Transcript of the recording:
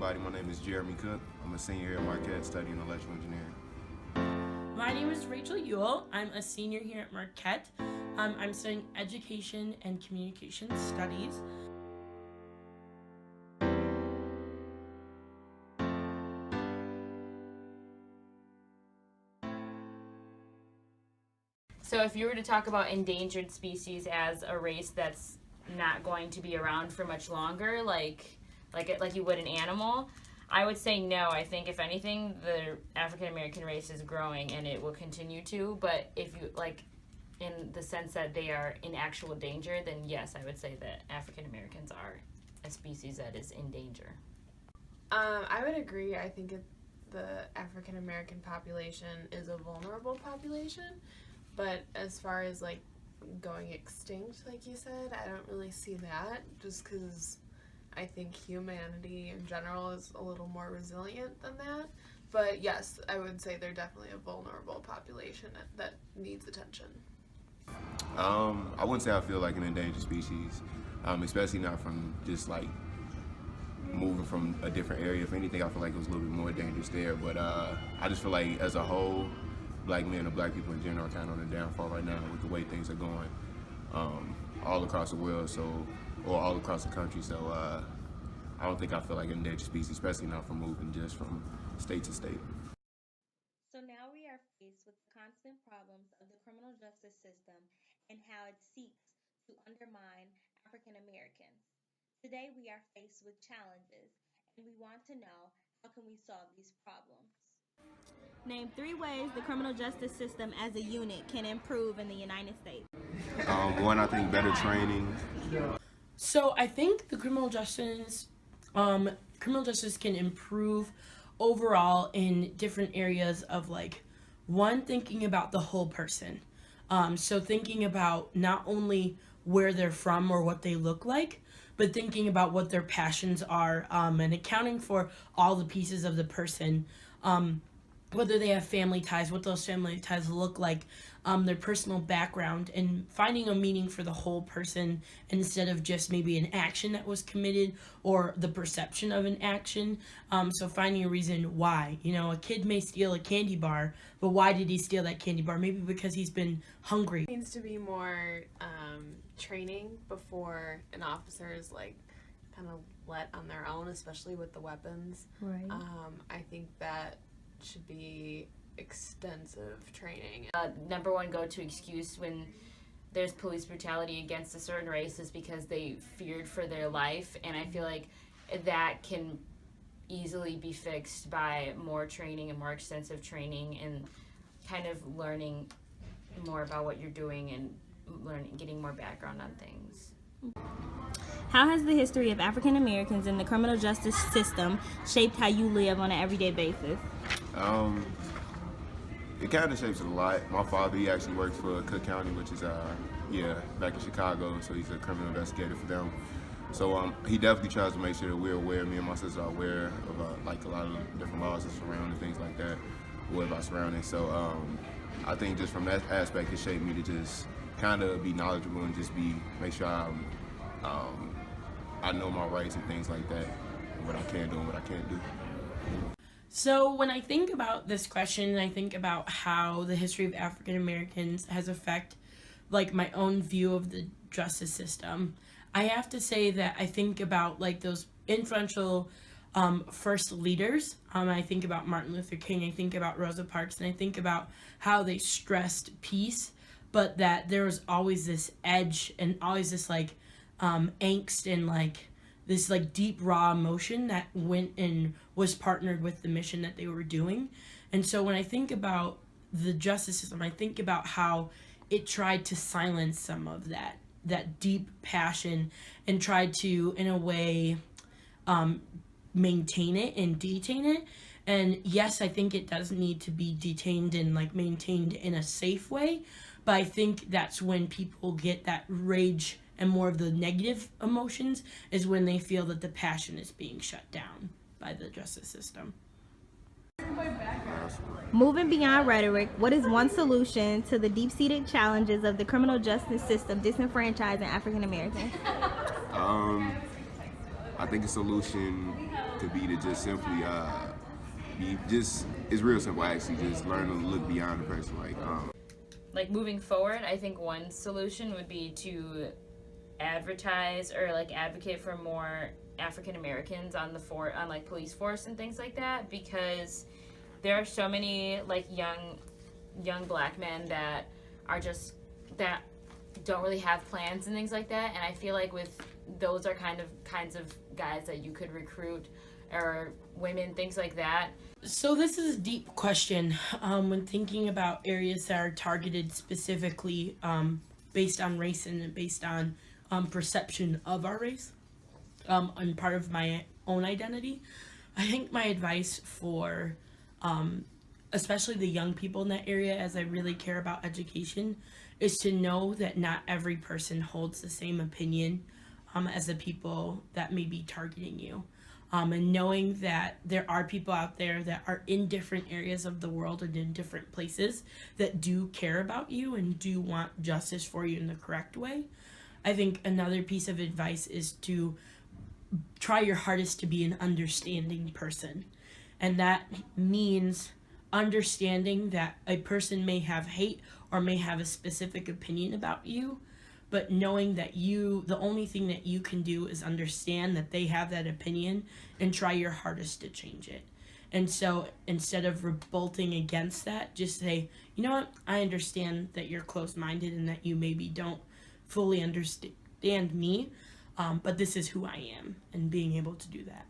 everybody. My name is Jeremy Cook. I'm a senior here at Marquette studying electrical engineering. My name is Rachel Ewell. I'm a senior here at Marquette. I'm studying education and communication studies. So if you were to talk about endangered species as a race that's not going to be around for much longer, like you would an animal, I would say no. I think if anything, the African American race is growing and it will continue to. But if you in the sense that they are in actual danger, then yes, I would say that African Americans are a species that is in danger. I would agree. I think the African American population is a vulnerable population. But as far as going extinct, like you said, I don't really see that, just because I think humanity in general is a little more resilient than that. But yes, I would say they're definitely a vulnerable population that needs attention. I wouldn't say I feel like an endangered species, especially not from just moving from a different area. If anything, I feel like it was a little bit more dangerous there. But I just feel like as a whole, black men or black people in general are kind of on the downfall right now with the way things are going all across the world, or all across the country. So I don't think I feel like an endangered species, especially not from moving just from state to state. So now we are faced with the constant problems of the criminal justice system and how it seeks to undermine African Americans. Today we are faced with challenges, and we want to know, how can we solve these problems? Name 3 ways the criminal justice system as a unit can improve in the United States. One, I think better training. So I think the criminal justice can improve overall in different areas of one, thinking about the whole person. So thinking about not only where they're from or what they look like, but thinking about what their passions are, and accounting for all the pieces of the person. Whether they have family ties, what those family ties look like, their personal background, and finding a meaning for the whole person instead of just maybe an action that was committed or the perception of an action. So finding a reason why. A kid may steal a candy bar, but why did he steal that candy bar? Maybe because he's been hungry. There needs to be more training before an officer is kind of let on their own, especially with the weapons. Right. I think that should be extensive training. Number one go-to excuse when there's police brutality against a certain race is because they feared for their life, and I feel like that can easily be fixed by more training and more extensive training and kind of learning more about what you're doing and getting more background on things. How has the history of African Americans in the criminal justice system shaped how you live on an everyday basis? It kind of shapes it a lot. My father, he actually works for Cook County, which is back in Chicago, so he's a criminal investigator for them. So he definitely tries to make sure that we're aware, me and my sister are aware of a lot of different laws that surround and things like that, aware of our surroundings. So I think just from that aspect, it shaped me to just kind of be knowledgeable and just make sure I know my rights and things like that, and what I can do and what I can't do. So when I think about this question, I think about how the history of African Americans has affected my own view of the justice system. I have to say that I think about those influential first leaders. I think about Martin Luther King, I think about Rosa Parks, and I think about how they stressed peace, but that there was always this edge and always this angst and this deep raw emotion that went and was partnered with the mission that they were doing. And so when I think about the justice system, I think about how it tried to silence some of that deep passion and tried to, in a way, maintain it and detain it. And yes, I think it does need to be detained and maintained in a safe way, but I think that's when people get that rage and more of the negative emotions is when they feel that the passion is being shut down by the justice system. Moving beyond rhetoric, what is one solution to the deep-seated challenges of the criminal justice system disenfranchising African Americans? I think a solution could be to just simply it's real simple actually, just learn to look beyond the person. Like moving forward, I think one solution would be to advertise or like advocate for more African Americans on like police force and things like that, because there are so many like young black men that don't really have plans and things like that, and I feel like with those are kinds of guys that you could recruit, or women, things like that. So this is a deep question when thinking about areas that are targeted specifically based on race and based on perception of our race and part of my own identity. I think my advice for especially the young people in that area, as I really care about education, is to know that not every person holds the same opinion as the people that may be targeting you. And knowing that there are people out there that are in different areas of the world and in different places that do care about you and do want justice for you in the correct way. I think another piece of advice is to try your hardest to be an understanding person. And that means understanding that a person may have hate or may have a specific opinion about you, but knowing that the only thing that you can do is understand that they have that opinion and try your hardest to change it. And so instead of revolting against that, just say, you know what, I understand that you're closed-minded and that you maybe don't fully understand me, but this is who I am, and being able to do that.